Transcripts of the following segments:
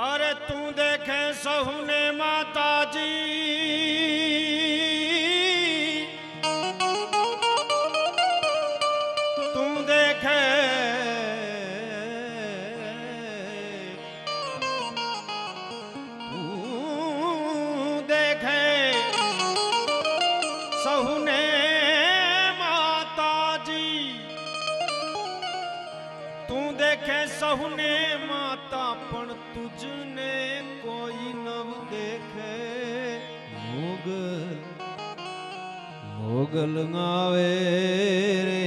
अरे तू देखे सहुने माता जी तू देखे सहुने माता जी तू देखे सहुने माता पण तुझने कोई नव देखे मोगल आवे रे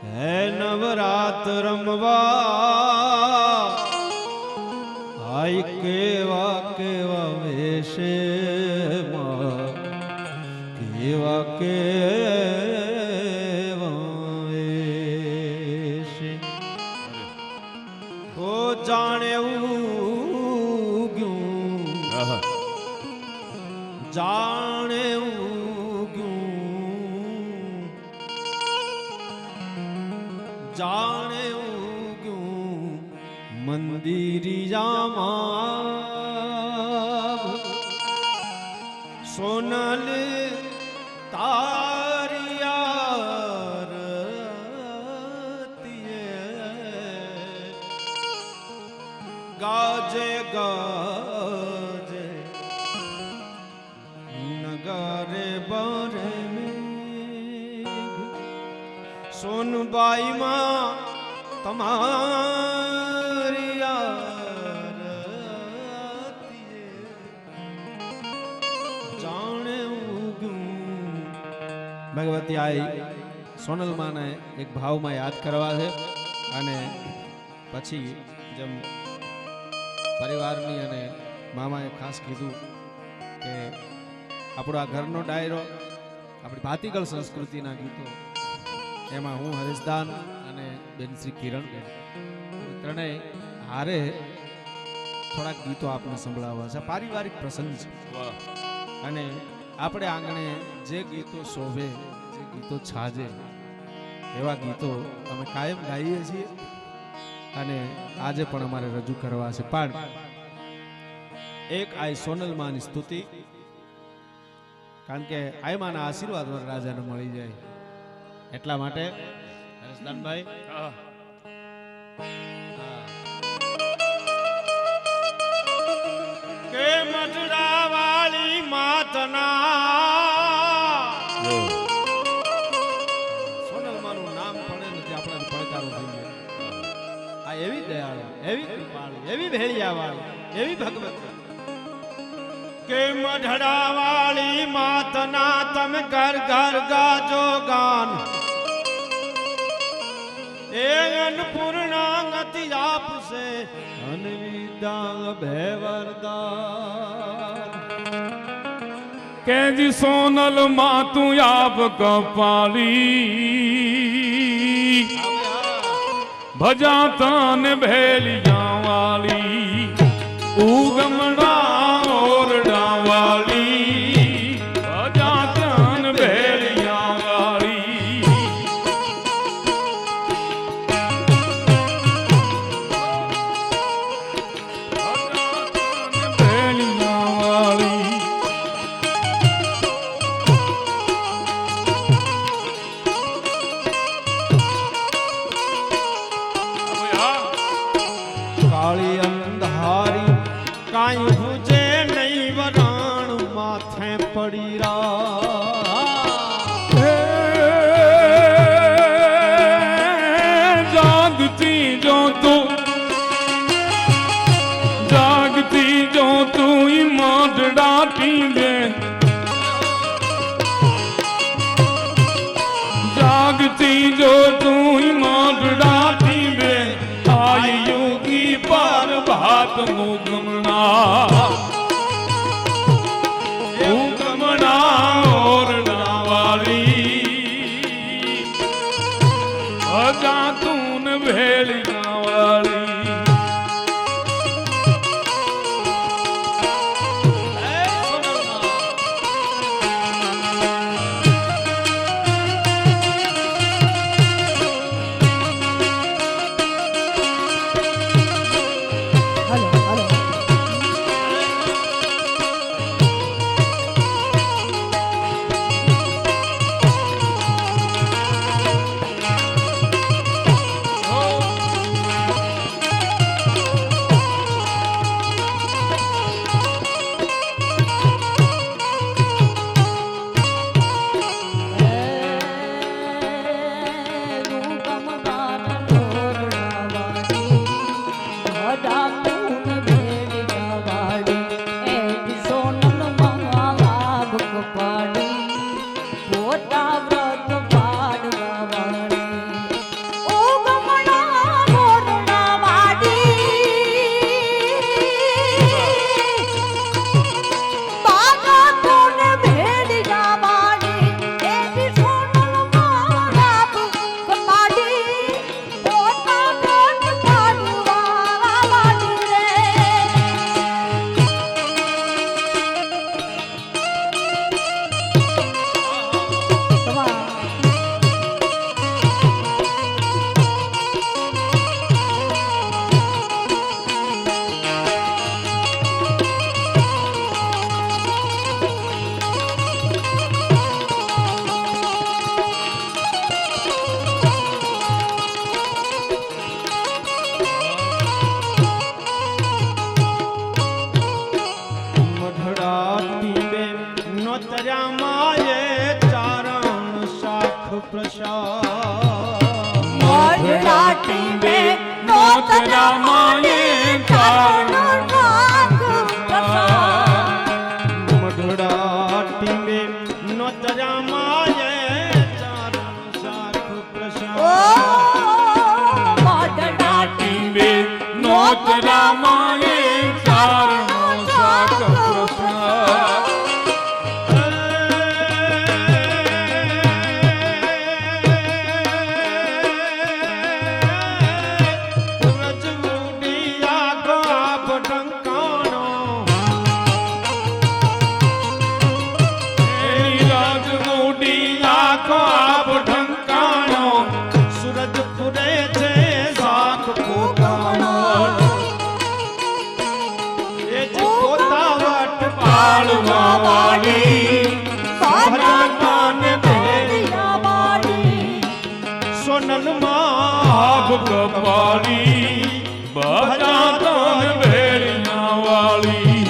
है नवरात रमवा आई केवा केवा वेशे केवा केवा वेशे हो जाने उग्यूं जाने जाने उग्यूं मंदिरिया सोनल तारिया गाजे गाजे नगारे बारे में सोन बाई माँ तुम्हारी जाने भगवती आई सोनल माँ ने एक भाव में याद करवा है અને પછી જેમ પરિવારની અને મામાએ ખાસ કીધું કે આપણો આ ઘરનો ડાયરો આપણી ભાતીગળ સંસ્કૃતિના ગીતો એમાં હું હરીશદાન અને બેન શ્રી કિરણ ત્રણેય હારે થોડાક ગીતો આપને સંભળાવવા છે પારિવારિક પ્રસંગ છે અને આપણે આંગણે જે ગીતો શોભે જે ગીતો છાજે એવા ગીતો અમે કાયમ ગાઈએ છીએ અને આજે પણ અમારે રજૂ કરવા છે પણ એક આ સોનલ માની સ્તુતિ કારણ કે આઈ માના આશીર્વાદ રાજાને મળી જાય એટલા માટે હરેશદાનભાઈ કે મટડા વાળી માતના સોનલ માનું નામ પડે નથી આપણા પડકારો થઈ જાય આ એવી દયાળુ એવી કૃપાળુ એવી ભેળિયાવાળી એવી ભગવતી કે મઢડા વાળી માતના તમે ઘર ઘર ગાજો ગાન એ અન્નપૂર્ણા ગતિ આપશે અનવિદા ભેવરદાન કે જી સોનલ માં તું આપ કપાલી ભજા તન ભેલિયા વાલી ઉગમણા ઓરડા વાલી ભજા તન ભેલિયા વાલી ભેલિયા વાલી કાળી અંધારી કાઈ ભૂજે નહીં વરાણ માથે પડી રા જાગતી જો તું મોઢડા પીવે જાગતી જો તું મોઢડા પીવે આઈ યોગી પાર ભાત મુગમણા ઓરડા વાળી અજા તું ભેળિયા વાળી Hello. બકરામાં એક ચારણો શાક કૃષ્ણ કપાળી બધા તન ભેળિયા વાળી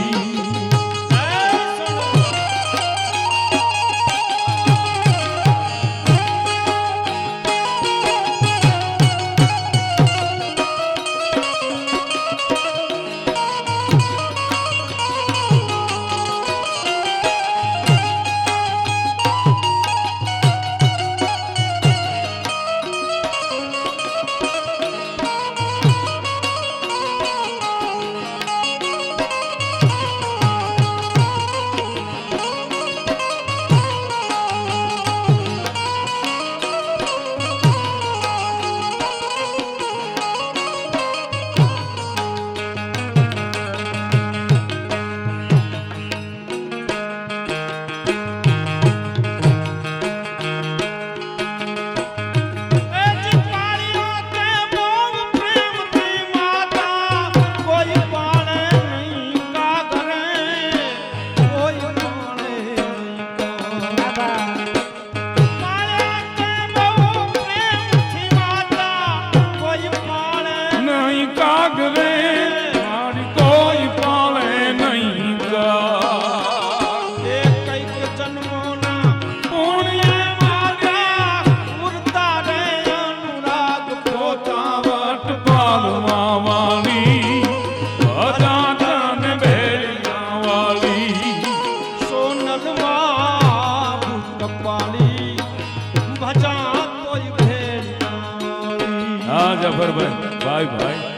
ભાઈ ભાઈ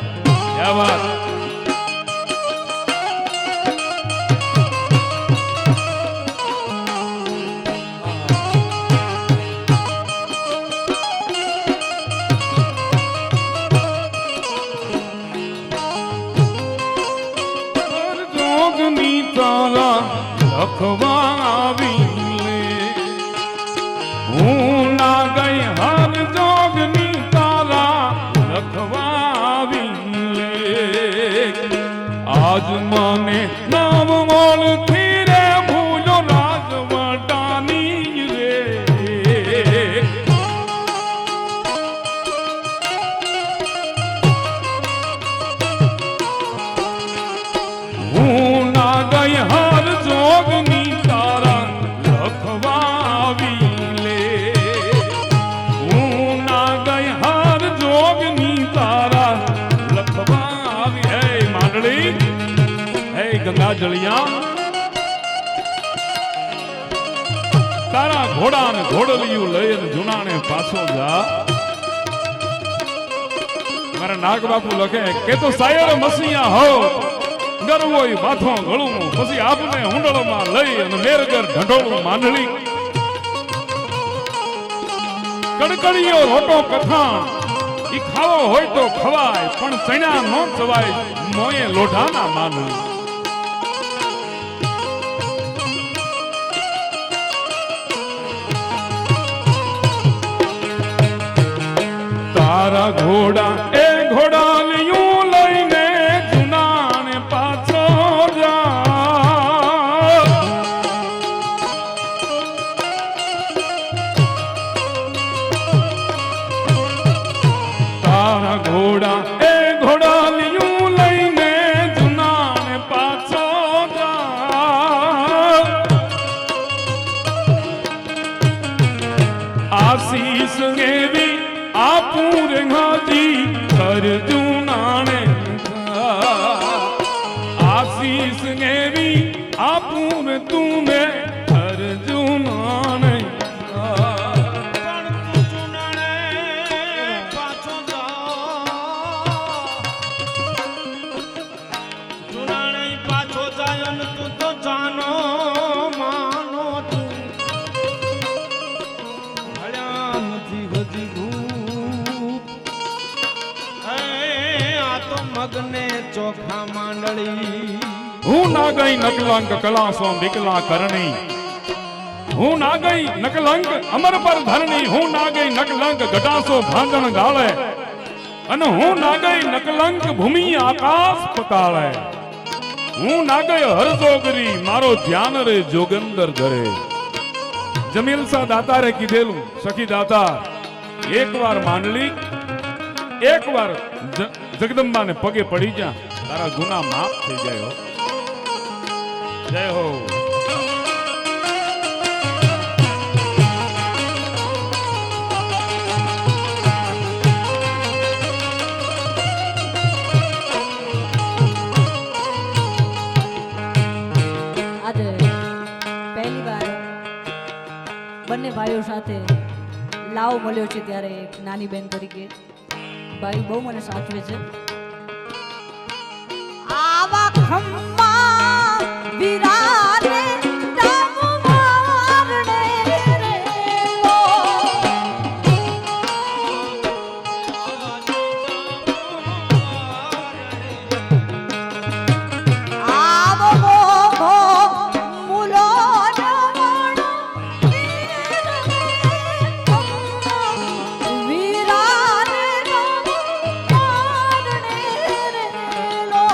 क्या बात जोगनी तारा लखवा आवी ले हूँ ना गई हर जोगनी तारा आज माने नाम मोल थीरे भूलो राजवटानी रे हूँ ना गई हर जोगनी तारा लखवावी ले हूँ ना गई हर जोगनी तारा लखवावी है मांडली गंगा जलिया तारा घोड़ा ने घोड़लिયું લઈને જુનાને પાછો જા મારા નાગ બાપુ લખે કે તો સાયર મસીયા હો ગરવોય માથો ગળું પછી આપને હુંડળમાં લઈ અને મેરગર ઢંઢોળું માંડળી કડકડીયો રોટો કથાણ ઈ ખાવો હોય તો ખવાય પણ સૈણા નો ચવાય મોયે લોઢાના માનવું तारा घोड़ा ए घोड़ा लियूं लईने जुनाने पाछो जा तारा घोड़ा ए घोड़ा लियूं लईने जुनाने पाछो जा आशीष गेवी पूरे हाजी कर जूनाने आशीष ने भी आपूरे तूने कर जूनाने પગને ચોખા માંડળી હું ના ગઈ નકલંક કલાસો વિકલા કરણી હું ના ગઈ નકલંક અમર પર ધરણી હું ના ગઈ નકલંક ઘટાસો ભાંગણ ગાળે અને હું ના ગઈ નકલંક ભૂમિ આકાશ પતાળે હું ના ગયો હરજોગરી મારો ધ્યાન રે જોગંદર ઘરે જમીલ શાહ દાતારે કીધેલું સખી દાતા એકવાર માંડલી એકવાર જગદંબાને પગે પડી જા તારા ગુના માફ થઈ જાય હો જય હો આજે પહેલી વાર બંને ભાઈઓ સાથે લાવ મળ્યો છે ત્યારે એક નાની બેન તરીકે ભાઈ બહુ મને સાચવે છે આવા ખમ્મા વિરાને ડામ મારણે રે લો આવો મોગો મુલો નવણ વિરાને ડામ મારણે રે લો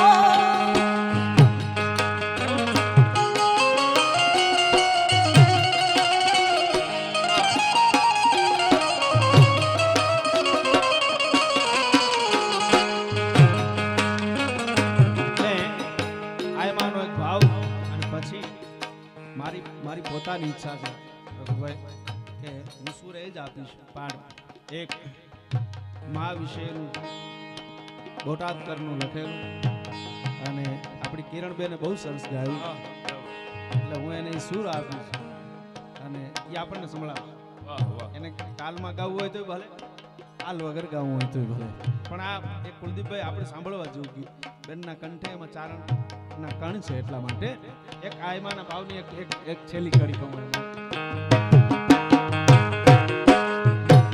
આયમાનો એક ભાવ અને પછી મારી પોતાની ઈચ્છા છે રઘુભાઈ કે હું સુર એ જ આપીશ પણ એક મા વિશેનું બોટાદકરનું લખેલું અને આપણી કિરણબેને બહુ સરસ ગાયું એટલે હું એને સુર આપીશ અને એ આપણને સંભળાવે એને તાલમાં ગાવું હોય તો ભલે તાલ વગર ગાવું હોય તો ભલે પણ આ એક કુલદીપભાઈ આપણે સાંભળવા જેવું ગીત બેનના કંઠે એમાં ચારણના કણ છે એટલા માટે એક આયમાના ભાવની એક છેલ્લી કડી કહું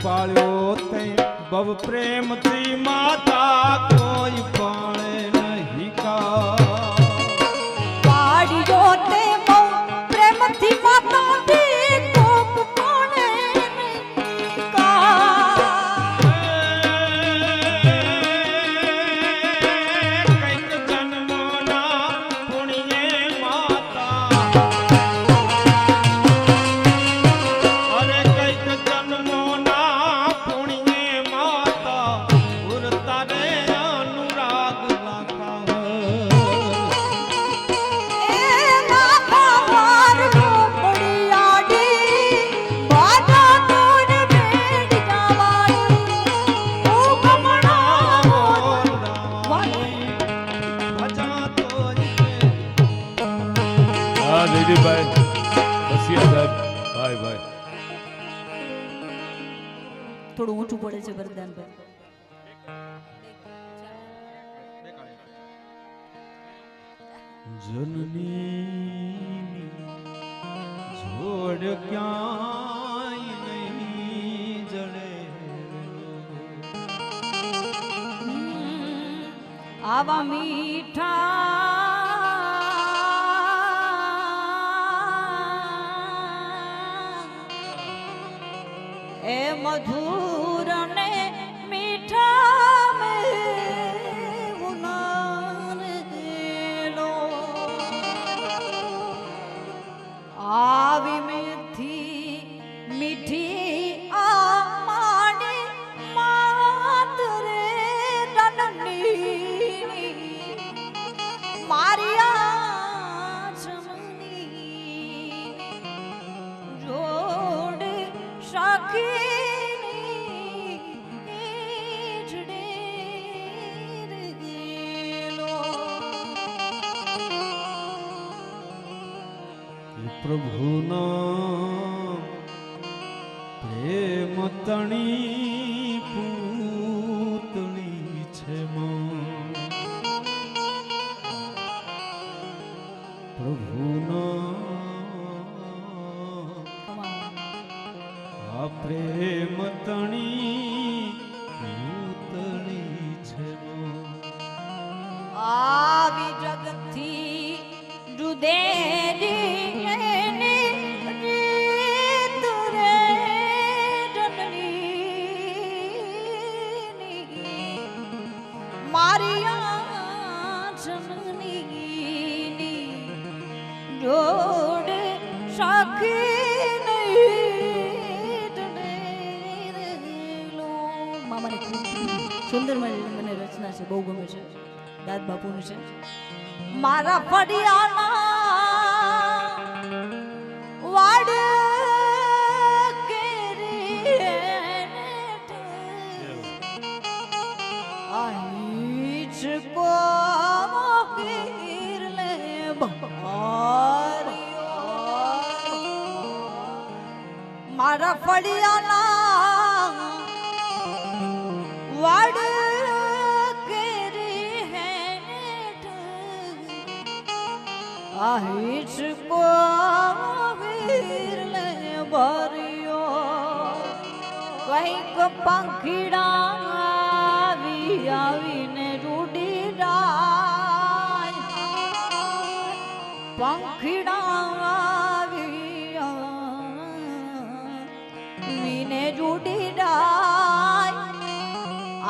પાળ્યો તે બવ પ્રેમથી માતા કોઈ પાળે નહીં કા પાડ્યો તે બહુ પ્રેમથી માતાથી કોક કોણે કા કઈક જન્મોના પુણ્યે માતા અરે કઈક જન્મોના પુણ્યે માતા ઉરતા રે અનુરાગ લાખા એ લાખા વાર ઢોકળી આડી બાજા તોડ બેઠ જવાની ઓ ગમણા હા જયદીપભાઈ બસિયા સાહેબ ભાઈ ભાઈ થોડું ઊંચું પડે છે વરદાનભાઈ જનની જોડ ક્યાંય નહીં જડે આવા મીઠા એ મધુર ને મીઠા મેં લો આવી મીઠી મીઠી આ માડી માત રે દનની મારિયા જમની જોડ સખીની જડે રેલો પ્રભુના પ્રેમ તણી પૂતળી છે માં પ્રભુના આ પ્રેમ તણી પૂતળી છે માં મારી આંચમની જોડ સાખી નહીં મામાને સુંદર મને રચના છે, બહુ ગમે છે, દાદ બાપુનું છે. મારા ફળિયાના વાડ મારા ફળિયાના વાડ કેરી હેઠ આહિચ કો વીરલે ભર્યો કઈક પંખીડા આવીને રૂડી ડાય પંખીડા વીને રૂડી ડાય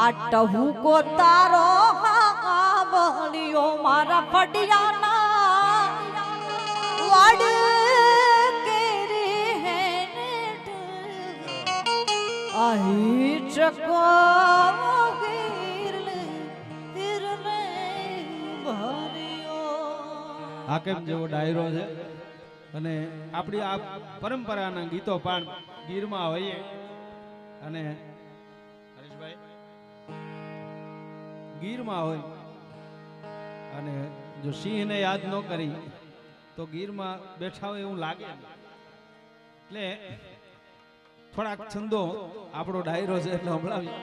આ ટહુકો તારો બળ્યો મારા ફડિયાના વાડ કેરી હેઠ આહી ચકો હાકેમ જેવો ડાયરો છે અને આપણી આ પરંપરાના ગીતો પણ ગીરમાં હોઈએ અને હરેશભાઈ ગીરમાં હોય અને જો સિંહને યાદ ન કરી તો ગીરમાં બેઠા હોય એવું લાગે, એટલે થોડાક છંદો આપણો ડાયરો છે એટલે સંભળાવી.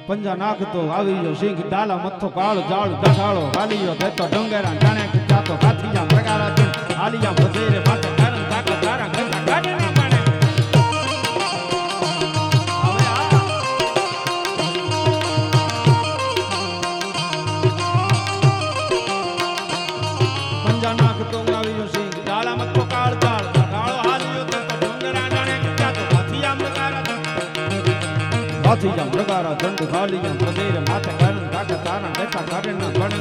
પંજા નાખતો આવી ગયો સિંહ ડાલા મથો કાળ જાળ દસાળો હાલી ગયો દેતો ડંગેરા જાણે કે જાતો હાથી જા પ્રકારા દિન હાલી જા વધેરે માથે કારણ તાકા તારા ગંગા ગાડે ના પાડે. પંજા નાખતો આવી ગયો સિંહ ડાલા મથો કાળ જાળ દસાળો હાલી ગયો દેતો ડંગેરા જાણે કે જાતો હાથી જા પ્રકારા હાથી જા પ્રકારા દંડ ખાલી જા વધેરે માથે કારણ તાકા તારા ગંગા ગાડે ના પાડે.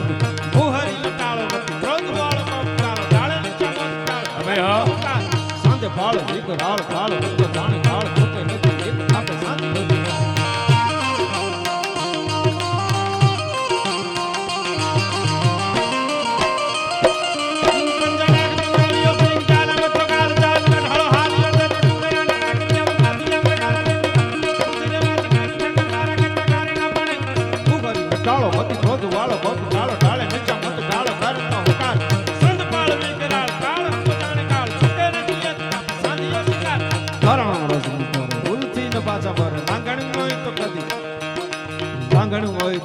ભૂહરી ટાળો ક્રોધ વાળો કાળો ડાળે નીચે મત હવે હા સાંજે ફાળ દીક રાળ ફાળ ઉગે જાણે ફાળ જોકે નથી એક આપે સાંજ નથી. ડાળો મતી ક્રોધ વાળો બપ ડાળો ડાળે નીચે મત ડાળો કરતો હુકાર સંત પાળ વિકરાળ કાળ જાણે કાળ છૂટે નથી સાંધિયો શિકાર ધરણ રસ મુકોર ભૂલથી ન પાછા પર લાંગણ હોય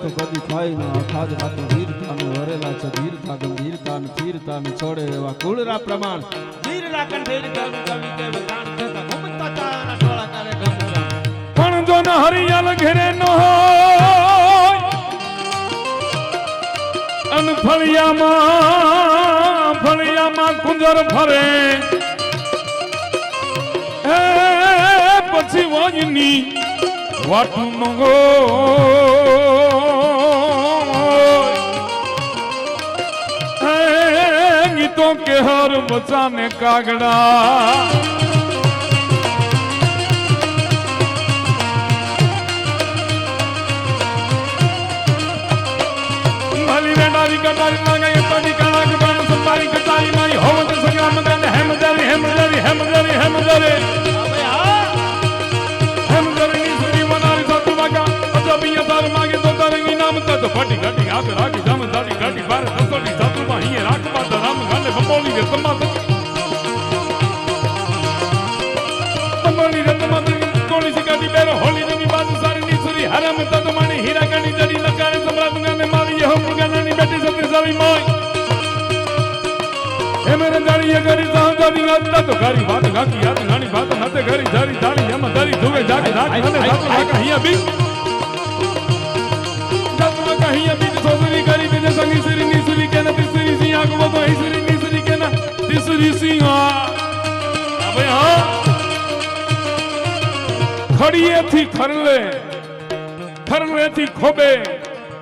તો કદી થાય ન અખાદ રાતો વીરતા ને વરેલા છે ધીરતા ગંભીરતા ને ધીરતા ને છોડે એવા કુળરા પ્રમાણ ધીરલા કંઠેર કવિ કવિ કે વખાણ થતા ઘૂમતા તારા ટોળા કરે ગમતા પણ જો ન હરિયાલ ઘરે ન હોય અન ફળિયામાં કુંજર ફરે હે પછી વાજની વાટું નો હે ગીતો કે હર બચાને કાગડા કટારી લાગે તડી કાળા કબાન સંભારી કટારી મારી હોવત સંગ્રામ ગાને હેમદરી ની સુરી વનારી સાતુ વાગા અજબિયા તાર માગે તો તરંગી નામ તત ફટી ઘટી આપ રાખી જમ દાડી ઘટી બાર દસોડી સાતુ માં hier રાખવા તો રામ ગાને બપોલી કે સમાત તમણી રતમત કોણી સિકાડી બેરો હોલી ની બાજુ સારી ની સુરી હરામ તત માની હીરા કણી જડી લગાડે સમ્રાટ ગાને મારી હો મુગાનાની બેટી સતી સાવી મોય એ મેરે દાડીએ કરી સાંજાની આદતા તો ઘરી વાત ગાકી યાદ નાની વાત નતે ઘરી જારી જારી એમ દરી ધુવે જાગી જાગી મને જાત કહીયા બી જાત કહીયા બી સોસરી કરી બી સંગી સરી ની સુરી કે નતી સરી સી આગવા સુંદરી સિંહા હવે હા ખડીએથી ખરલે ખરલેથી ખોબે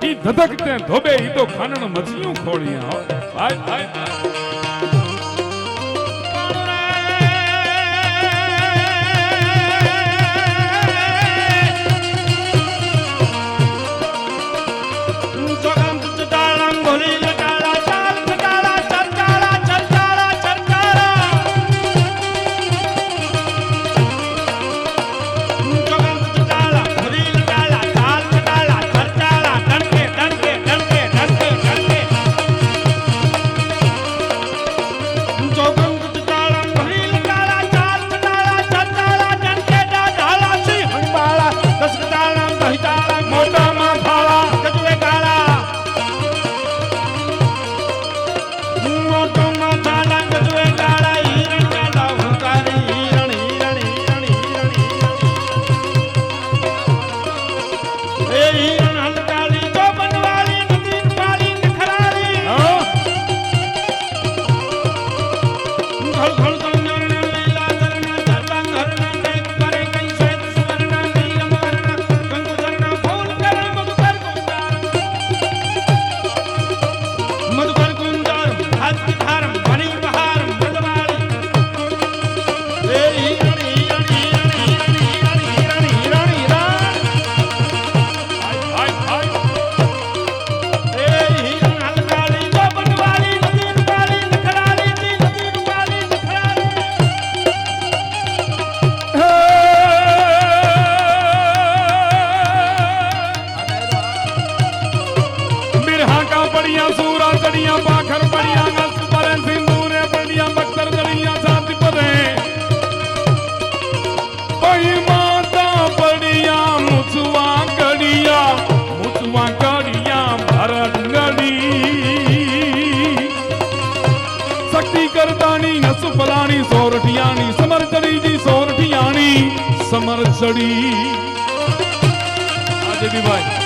ઈ ધધકતે ધોબે ઈ તો ખાનણ મચિયું ખોળિયા ભાઈ ભાઈ સુપલાણી સોરઠિયાણી સમર ચડીજી સોરઠિયાણી સમર ચડી આજે બી ભાઈ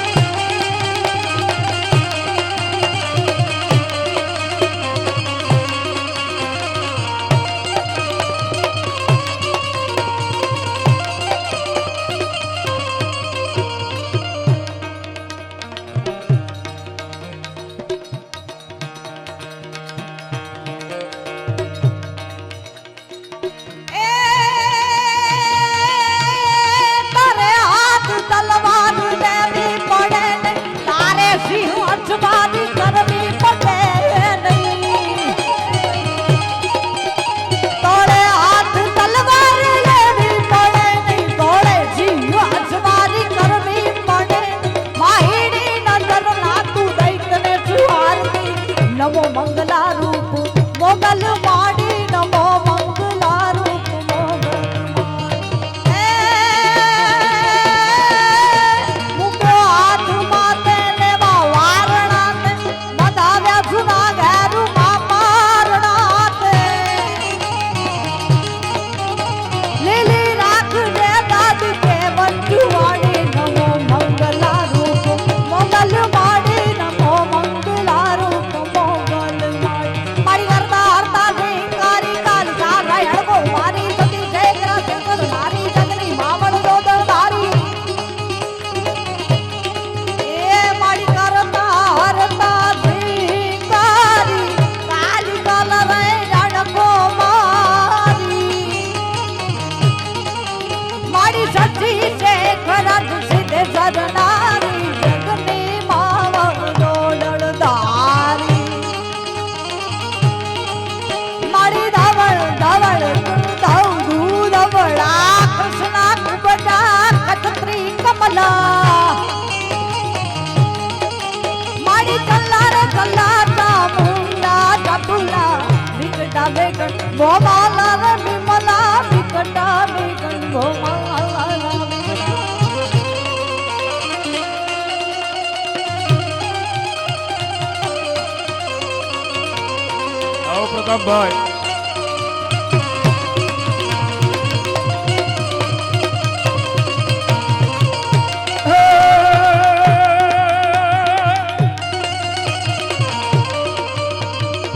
પ્રતાપભાઈ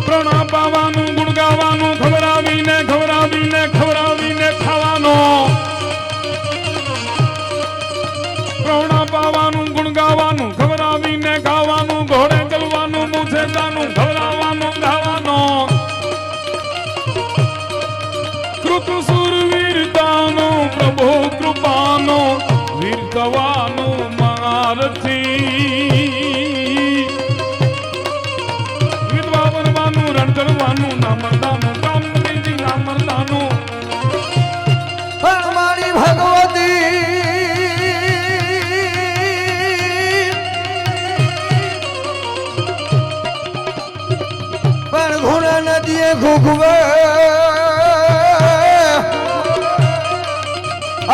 પ્રણામ પાવાનું ગુણ ગાવાનું ખબર દાદાનું ગવરાવાનું ગાવાનો કૃત સુરવીરતાનો પ્રભુ કૃપાનો વીર થવાનું મારથી વિધવા બનવાનું રણ કરવાનું ના મરદાનું કામ નહીં ના મરદાનું મારી ભગવતી પણ ઘોડા નદીએ ઘૂઘવે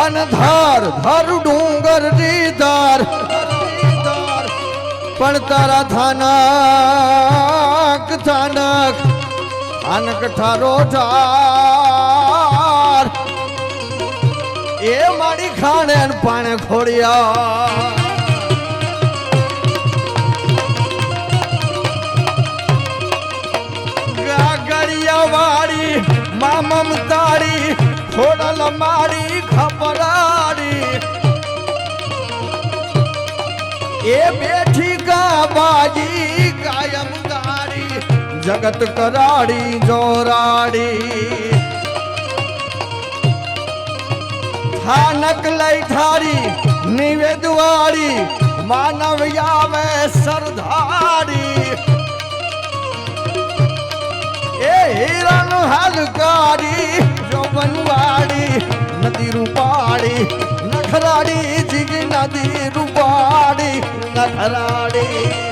અને ધાર ધાર ડુંગર ની ધાર પણ તારા થાનક થાનક થાનક ઠારો ધાર એ મારી ખાણે ને પાણે ખોડિયા ગાગરિયા વાળી મા મમતાડી ખોડલ મારી ખપરાડી એ બેઠી કા બાજી કાયમ ગાડી જગત કરાડી જોરાડી થાનક લઈ ઠારી નિવેદવાડી માનવ આવે સરદારી એ હીરાનો હાલકારી જોબનવાડી નદી રૂપાડી નખરાડી જીગ નદી રૂપાડી નખરાડી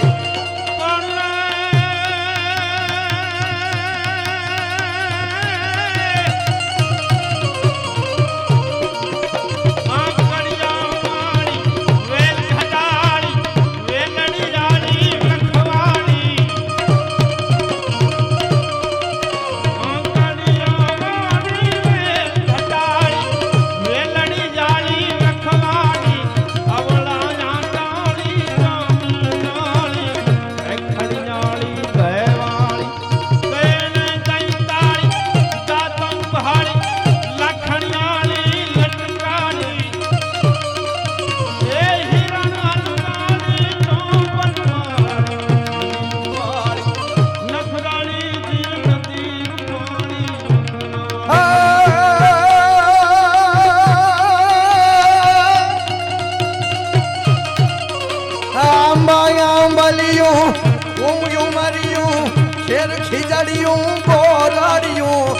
ખીજડિયું બોરાડિયું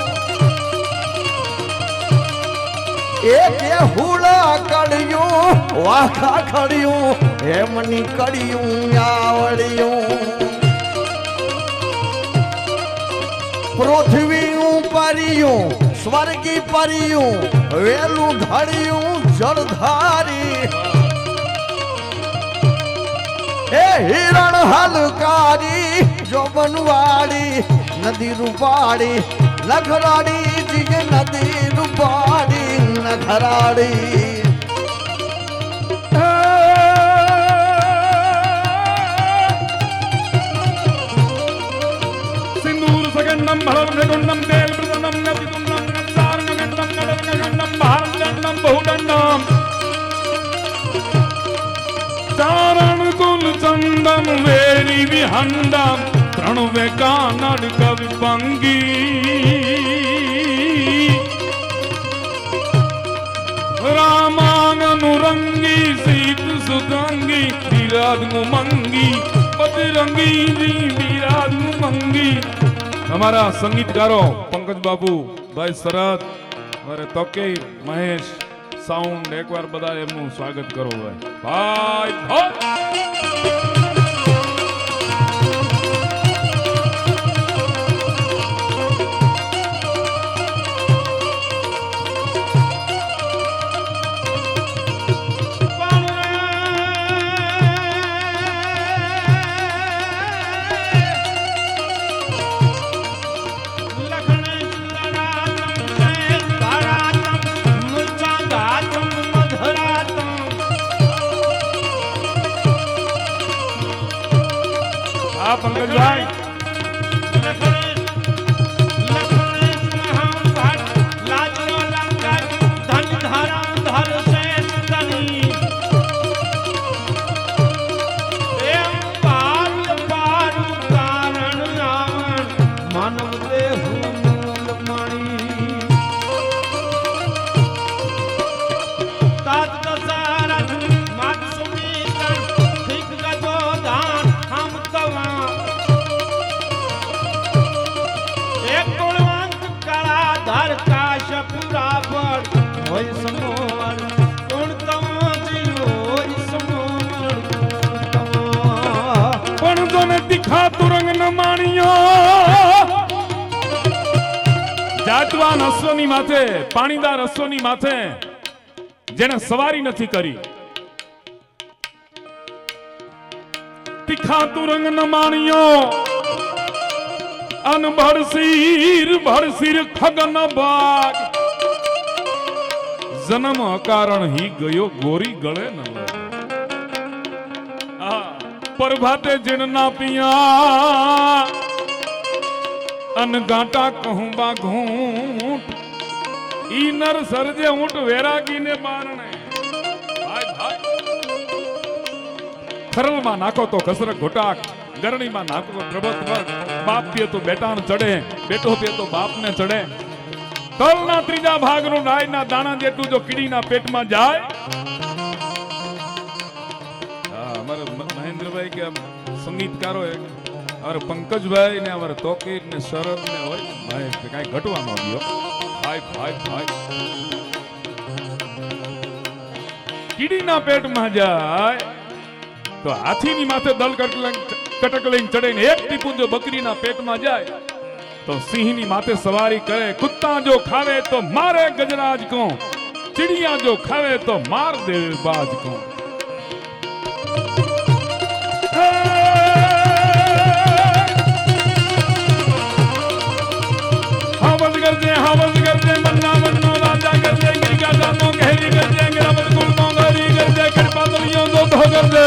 એક હુડા કડિયું વાખા ખડિયું એમની કડિયું આવડિયું પૃથ્વી ઉપરિયું સ્વર્ગી પરિયું વેલું ઢળિયું જળધારી એ હિરણ હલકારી જોબનવાડી નદી રૂપાડી નખરાડી જીગ નદી રૂપાડી નખરાડી સિંદૂર સગંડમ ભરણગુંડમ તેલ પ્રદનમ નદિતુંડમ નક્ષારણગંડમ નડનગંડમ ભારતદંડમ બહુદંડમ ચારણ કુલ ચંદમ વેરી વિહંડમ ત્રણવે કાનડ કવિ પંગી રામાનુરંગી સીત સુગંગી વિરાજ મુમંગી બજરંગી વિરાજ મુમંગી हमारा संगीतकारों पंकज बाबू भाई शरद हमारे तोके महेश साउंड एक बार बता एमનું स्वागत करो भाई पंकज भाई પાણીદાન અશ્વની માથે પાણીદાર અશ્વની માથે જેને સવારી નથી કરી, તીખા તુરંગ ન માણ્યો અન ભડસીર ખગન બાગ, જન્મ અકારણ હી ગયો ગોરી ગળે ન લાગે। પ્રભાતે જીણ ના પિયા અન ગાંટા કહું બા ઘૂંટ, ઈ નર સરજે ઊંટ વેરાગી ને બારણે। ભાઈ ભાઈ ખરલમાં નાખો તો કસરત ઘોટાક, ગરણીમાં નાખો તો પ્રભત્વ, બાપ પીએ તો બેટાને ચડે, બેટો પીએ તો બાપને ચડે। તલના ત્રીજા ભાગનું ડાળના દાણા જેટલું જો કીડીના પેટમાં જાય, અમારા મહેન્દ્રભાઈ કે સંગીતકારો અમારે પંકજભાઈ ને અમારે તોકીર ને શરદ ને હોય ભાઈ કઈ ઘટવા ન ગયો। ભાઈ ભાઈ ભાઈ કીડીના પેટમાં જાય તો હાથીની માથે દલ કટક લઈને ચડે ને એક ટીપું જો બકરીના પેટમાં જાય તો સિંહની માથે સવારી કરે। કુત્તા જો ખાવે તો મારે ગજરાજ કો, ચિડિયા જો ખાવે તો માર દે બાજ કો। हावज करजे मन्ना मन्नो राजा करजे, गिरगा जानो कहरी करजे, गिरावत कुल मोंगरी करजे, कृपा दलियों दो धो करजे।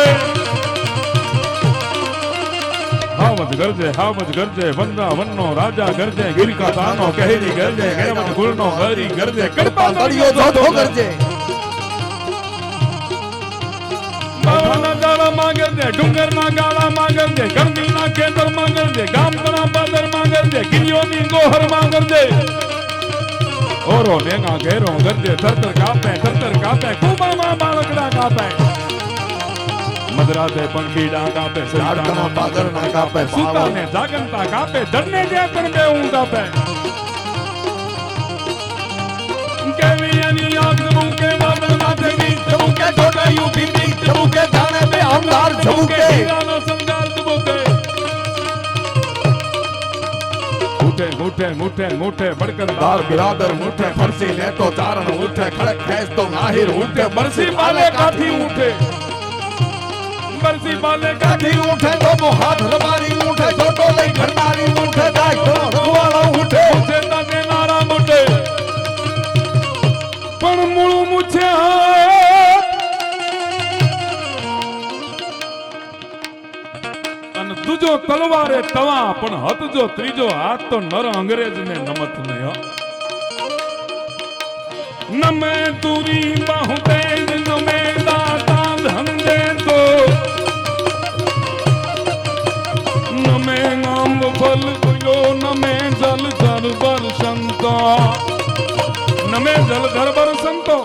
हावज करजे वंदा वन्नो राजा करजे, गिरगा जानो कहरी करजे, गिरावत कुल मोंगरी करजे, कृपा दलियों दो धो करजे। बावना जाला मांगरजे, डुंगर ना गाला मांगरजे, गंदी ना केंद्र मांगरजे, गाम तना बादर मांगरजे, गिरियो नी गोहर मांगरजे। ओरो नेगा घेरो गरजे, थरथर कापे, कुमामा बालकड़ा कापे, मदराते पंखीड़ा कापे, साड़कना पादर ना कापे, सूता ने जागंता कापे, दरने जे तनबे ऊं कापे। केवी यानी आग मुके वादन माथे नी चमुके, छोटा यू फिंदी चमुके, जाने पे हमदार चमुके, हीरानो संगार चमुके। मुठे बड़करदार बिरादर मुठे, फरसी ने तो चारण उठे, खड़क खेस तो नाहिर उठे, बरसी बाले काठी उठे, बरसी बाले काठी उठे, तो हाथ रबारी उठे, छोटो लई घरदारी उठे, दाखलो रघुवाला उठे, उठे ताके नारा उठे। पण मूळू मुछे दूजो तलवारे तवा, पण हथ जो त्रीजो हाथ तो नर अंग्रेज ने नमत नहीं हो। नमे दूरी बाहु तेज, नमे दाता धन दे तो, नमे आंब फल कुयो, नमे जल धर बर संतो, नमे जल धर बर संतो।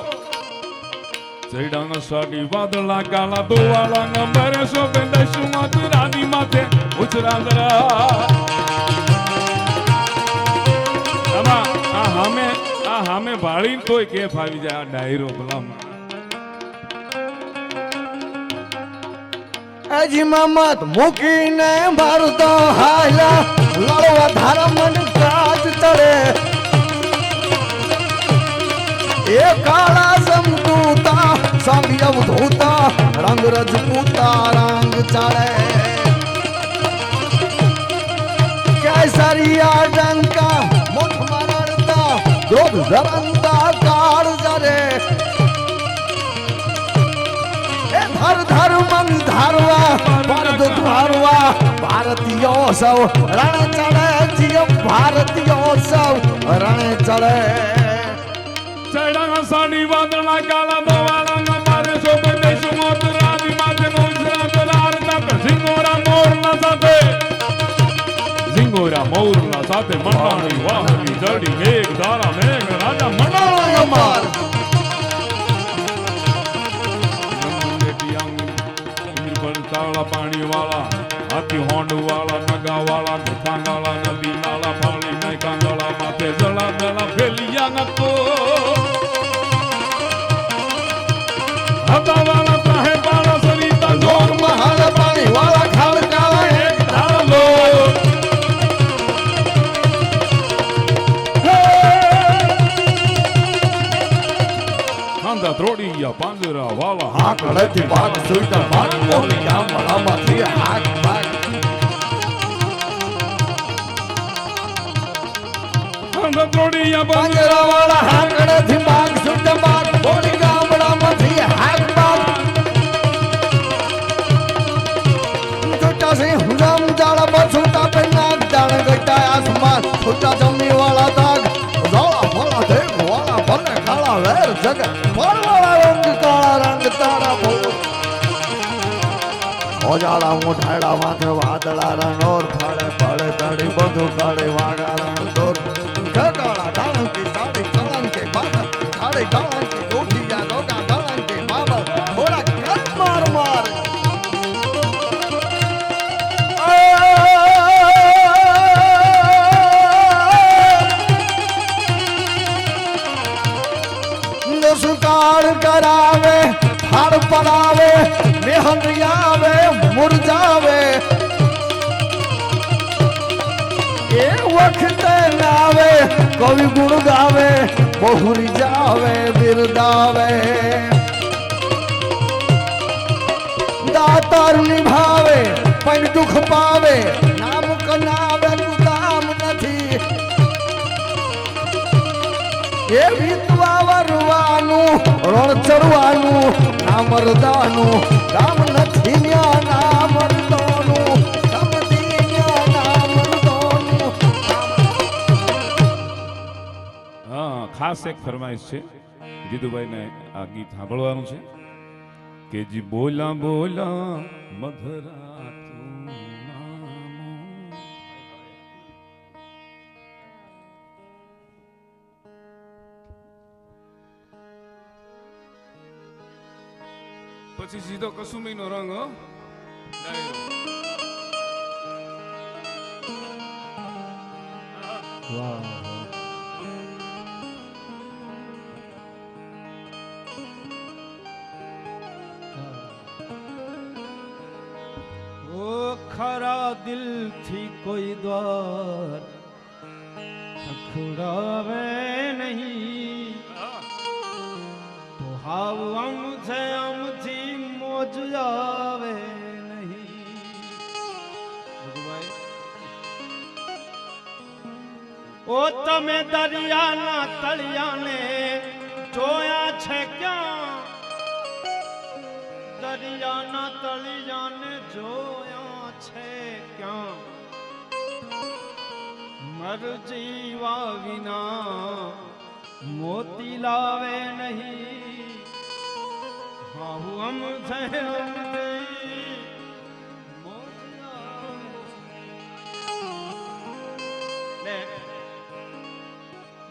चैडाना साडी वादला काला दोवाला नंबर शोभे दशुमत रानी माथे उचरादरा। आमा आ हामे भाળી તોય કેફ આવી જાય આ ડાયરો ભલામાં। અજી મમત મૂકીને ભારતો હાલા, લડવા ધારા મન કાજ તરે, એ કાળા સમકૂતા સંગ અવધૂતા, રંગ રજપૂતા રંગ ચડે, કેસરિયા ડંકા મુઠ મરડતા, ક્રોધ ધરંતા કાળ જરે, એ ધર ધર મન ધારવા પરદ ધારવા, ભારતીયો સૌ રણ ચડે, જીવ ભારતીયો સૌ રણ ચડે। ચૈડાના સાડી વાદળા કાલા દોવાળા નમારે શોભે દેશમોત રાની માથે નોંસરા દલાર ઝિંગોરા મોરના સાથે, ઝિંગોરા મોરના સાથે મંડાણી વાહની જડી, મેઘ ધારા મેઘ રાજા મંડાણી અમાર। તાળા પાણી વાળા, હાથી હોંડ વાળા, નગા વાળા, ગઠા વાળા, નદી નાળા પાણી નહીં કાંગળા માથે જળા દળા ફેલિયા નકો, હતા વાળા તાહે પાળા સરિતા જોર મહાલ પાણી વાળા, ખાલ કાળા એક ધાલો। હે પાંજરા વાળા હાકડેથી ભાગ સુઈતા ભાગ મોલી ગામડામાંથી હાક ભાગ ધત્રોડિયા પાંજરા વાળા હાકડેથી ભાગ સુઈતા ભાગ મોલી ગામડામાંથી હાક ભાગ છોટા સે હુજામ જાળા પર છોટા પે નાક જાણ ગટા આસમાન છોટા જમી વાળા દાગ જાળા ભલા દેખ વાળા ભલે કાળા વેર જગ પરવાળા રંગ કાળા રંગ તારા ભો ઓજાળા મોઢાડા માથે વાદળા રણોર ફાળે ફાળે તડી બધું કાળે વાગા રણ દોર કાળા ડાળંકી સાડી કળંકે બાબા કાળે ડાળંકી ગોઠિયા ગોગા ડાળંકી બાબા થોડા કર માર માર સુકાળ કરાવે હાડ પડાવે મેહંડિયાવે મુરજાવે એ વખતે નાવે કવિ ગુણ ગાવે બહુરી જાવે બિરદાવે દાતાર નિભાવે પણ દુઃખ પાવે નામ કનાવે નું દામ નથી એ વિધવા વરવાનું રણ ચડવાનું નામ મરદાનું કામ નથી ન્યા નામ મરદાનું કામ દી ન્યા નામ મરદાનું હા ખાસ એક ફરમાઈશ છે જીતુભાઈને આ ગીત સાંભળવાનું છે કે જી બોલા બોલા મધરા તું નામો. પછી સીધો કસુમીનો રંગ હો ડાયરો. ઓ ખરા દિલથી કોઈ દ્વાર ખખડાવે નહીં તો હાવ આમથી મોજ આવે નહીં. ઓ તમે દરિયાના તળિયાને જોયા છે ક્યાં? દરિયાના તળિયાને જોયા છે ક્યાં? મરજીવા વિના મોતી લાવે નહીં. હા હું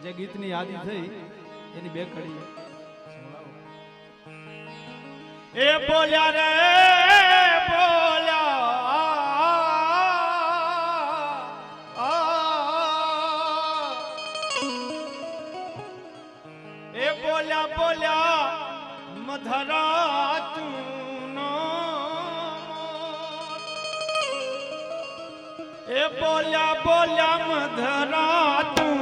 જે ગીતની યાદી થઈ એની બે કડી એ બોલ્યા રે બોલ્યા બોલ્યા મધરા તું એ બોલ્યા બોલ્યા મધરા તું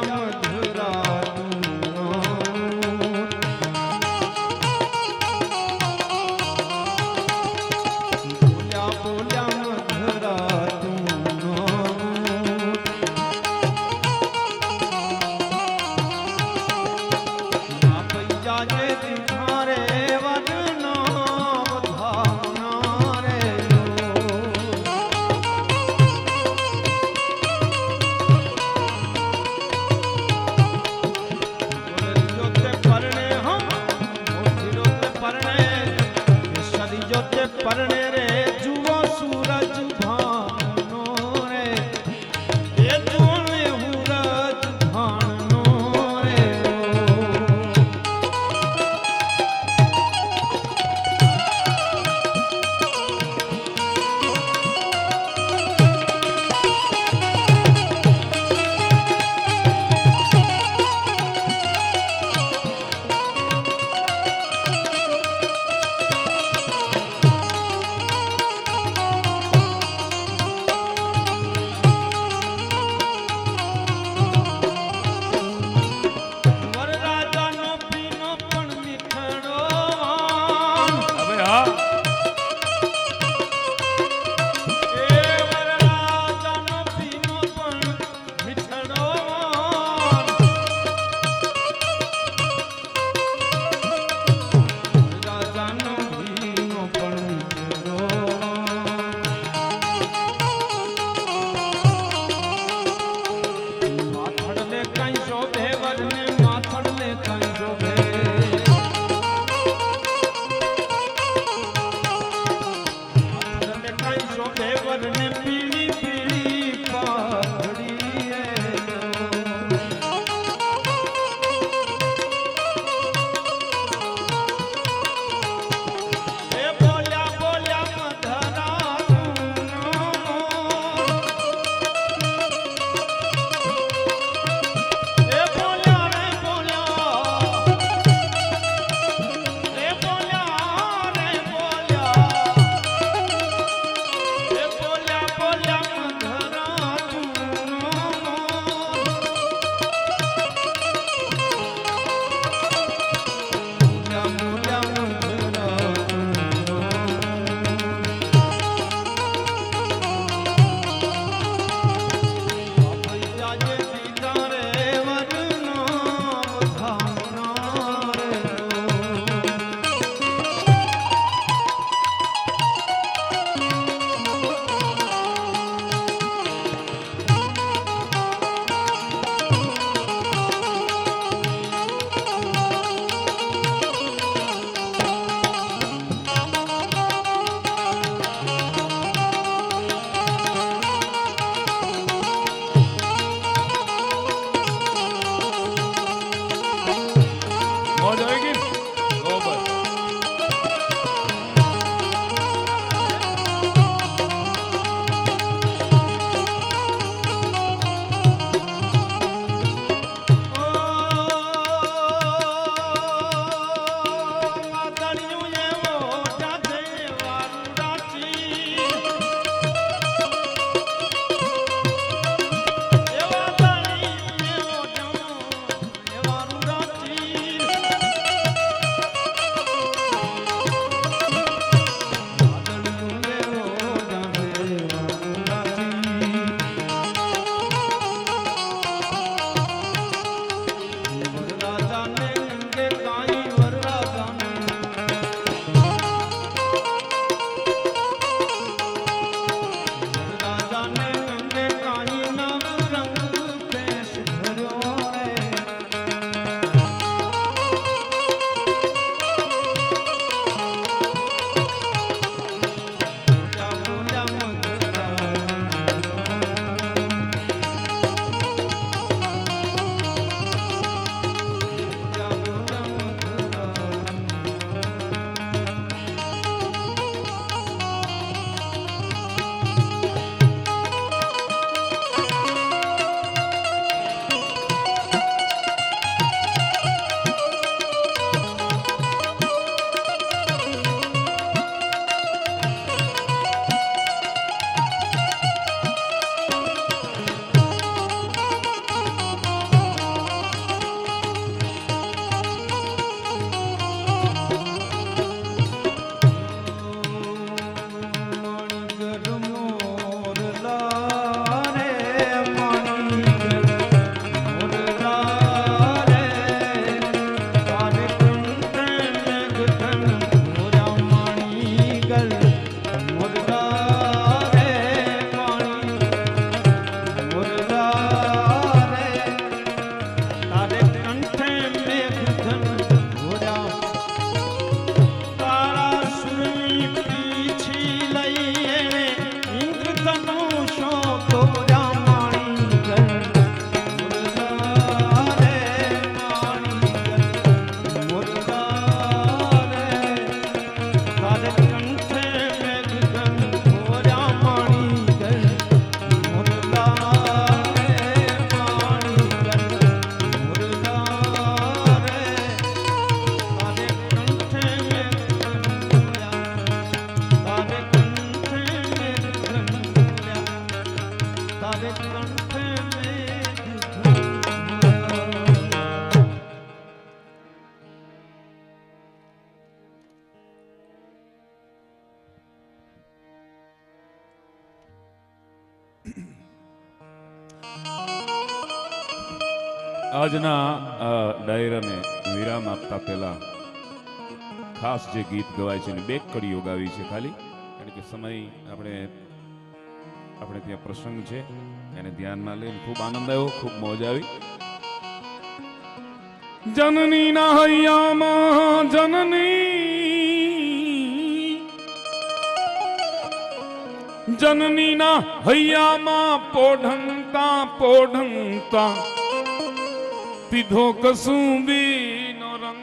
મધરા આજના આ ડાયરાને વિરામ આપતા પહેલા ખાસ જે ગીત ગવાય છે એની બે કડીઓ ગાવી છે ખાલી, કારણ કે સમય આપણે ત્યાં પ્રસંગ છે એને ધ્યાનમાં લઈને ખૂબ આનંદ આવ્યો, ખૂબ મોજ આવી. જનનીના હૈયામાં જનનીના હૈયામાં પોઢંતા પીધો કસુંબીનો રંગ,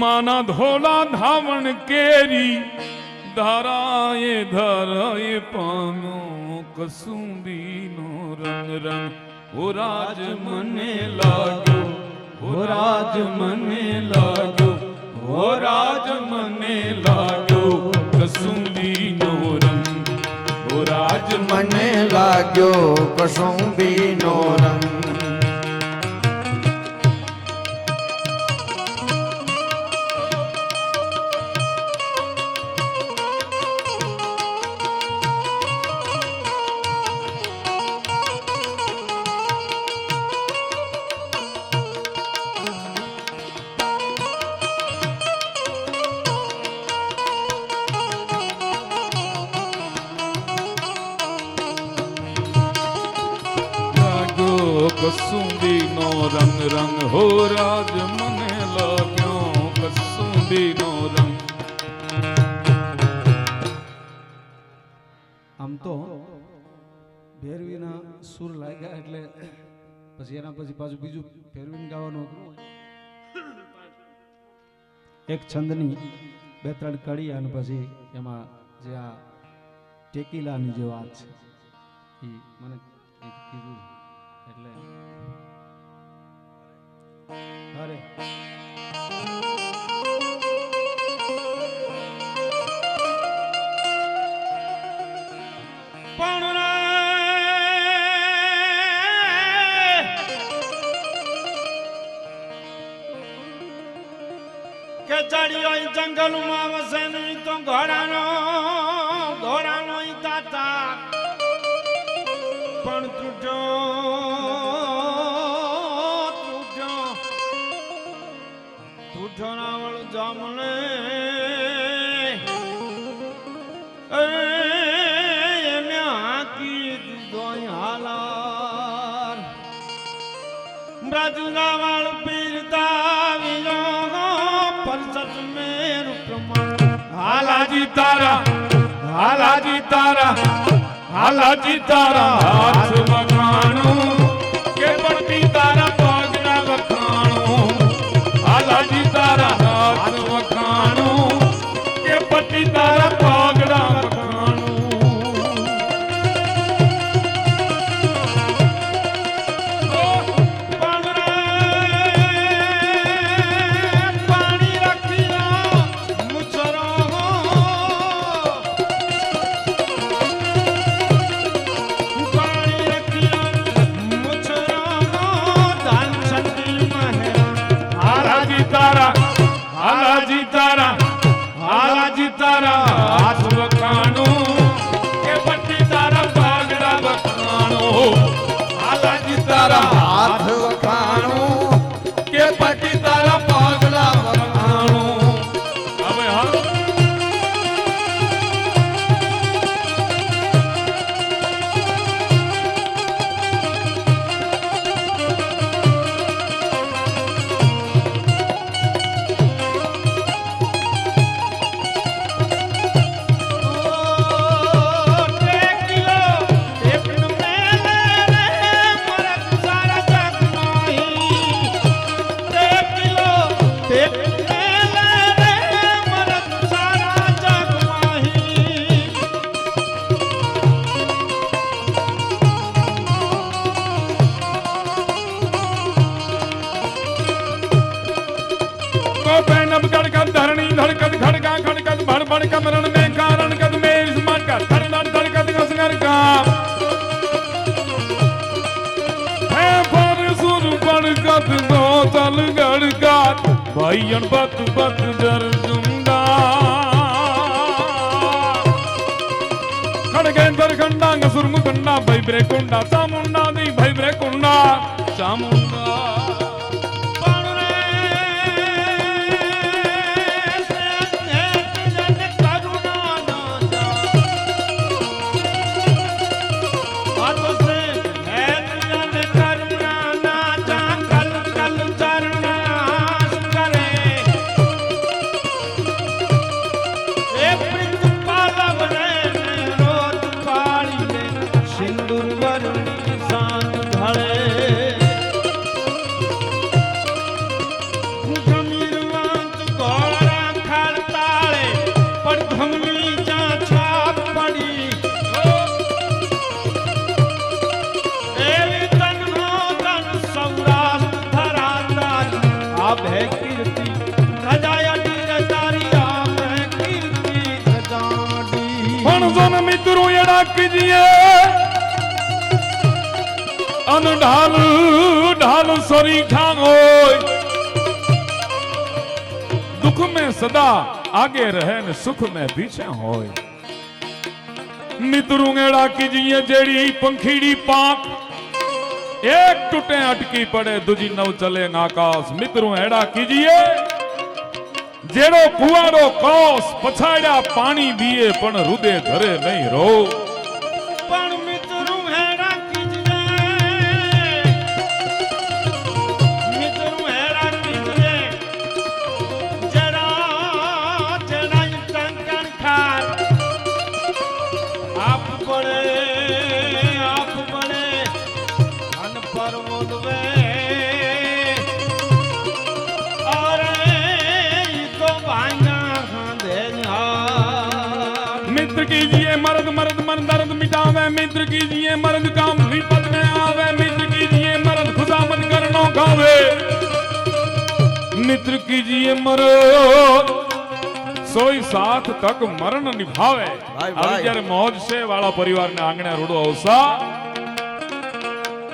માના ધોલા ધાવણ કેરી ધરાએ પામ્યો કસુંબીનો રંગ રંગ. હો રાજ મને લાગ્યો, હો રાજ મને લાગ્યો, હો રાજ મને લાગ્યો કસુંબીનો રંગ, હો રાજ મને લાગ્યો કસુંબીનો રંગ. કસુંબીનો રંગ રંગ. હો રાજ મને લાગ્યો કસુંબીનો રંગ. આમ તો ભેરવીના સુર લાગ્યા એટલે પછી એના પછી પાછું બીજું ભેરવીને ગાવાનું અઘરું હોય. એક છંદની 2-3 કડી અને પછી એમાં જે આ ટેકીલાની જે વાત છે એ મને કીધું એટલે અરે પણ કે ચડ્યો જંગલમાં વસે નહીં તો ઘોડાનો તાતા પણ તૂટો નાવળ જામણે એને હાકી દીધો હાલાર. બ્રજગાવાળ પીરતા વિજો પરસત મેર પ્રમાણ. હાલાજી તારા હાલાજી તારા હાથ વખાણું કે પડતી તારા પગના વખાણું. હાલાજી તારા હાથ વખાણું કે પડતી તારા પગના વખાણું. પાણી રાખી મુછરો હાલાજી તારા હાથ વખાણું કે પટ્ટી તારા પાગડા વખાણું. હાલાજી તારા હાથ વખાણું કે પટ્ટી તારા પાગડા વખાણું. હવે હા धड़कत धरणी धड़कत खड़का खड़कत भड़ भड़ कमरण में कारण कद में इस्मात का धड़धड़ धड़कत कसगर का है पर सुर पड़कत दो तल गड़कत भाईयन बत बत जर जुंदा खड़गे दर खंडा सुर मुखंडा भाई ब्रे कुंडा चामुंडा दी भाई ભાઈ રે કુંડા ચામુંડા मित्रों एड़ा कीजिए अन ढाल ढाल सोरी खाओ दुख में सदा आगे रहे न सुख में पीछे होय मित्रों एड़ा कीजिए जेड़ी पंखीड़ी पाक एक टूटे अटकी पड़े दूजी नव चले आकाश मित्रों एड़ा कीजिए जेड़ो कुआरो कोस पछाड़ा पानी दिए पण रुदे घरे नहीं रो पण मित्रों हेड़ा कीजिए जरा जरा टंकन खार आप बड़े अन पर मोदवे मित्र कीजिए मर्द मर्द मन दर्द मिटावे मित्र कीजिए मर्द काम विपद में आवे मित्र कीजिए मर्द खुदामद करनो खावे मित्र कीजिए मर्द सोई साथ तक मरण निभावे अभी जયારે मौज से वाला परिवार ने आंगणे रोडो अवसा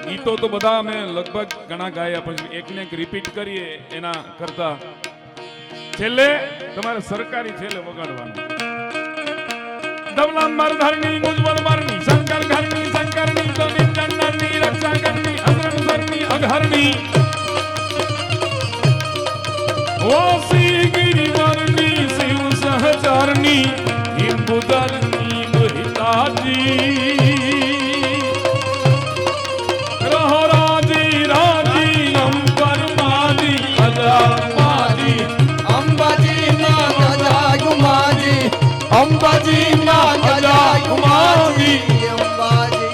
गीतो तो बधा में लगभग घणा गाया पण एक ने एक रिपीट करिए एना करता छेले તમારે સરકારી છેલે વગાડવાનું दबला मरधरनी मुजवल मरनी शंकर घरनी शंकरनी तो निचंदनी रक्षा करनी अग्रम सरनी अघरनी वासी गिरिवरनी शिव सहचरनी हिंदुदरनी महिताजी रहो राजी राजी अंबर माजी अजा माजी અંબાજી ના ગજાયુ માજી અંબાજી ના ગજાયુ માજી અંબાજી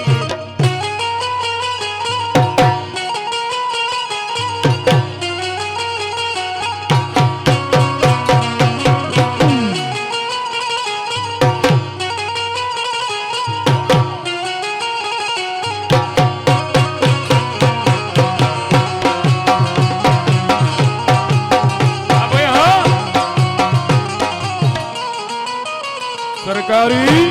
सरकारी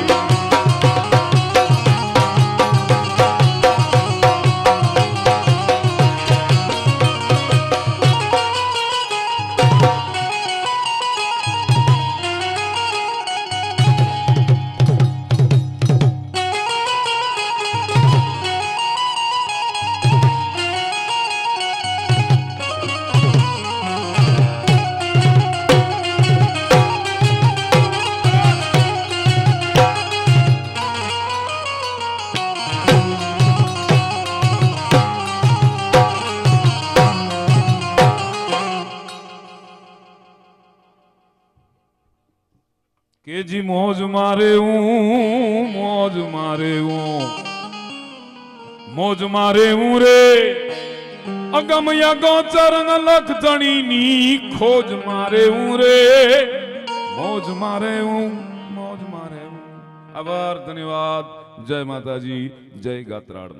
के जी मौज मारे रे अगम यगो चरण लख जणी नी खोज मारे रे मौज मारे आभार धन्यवाद जय माताजी जय गात्राड़।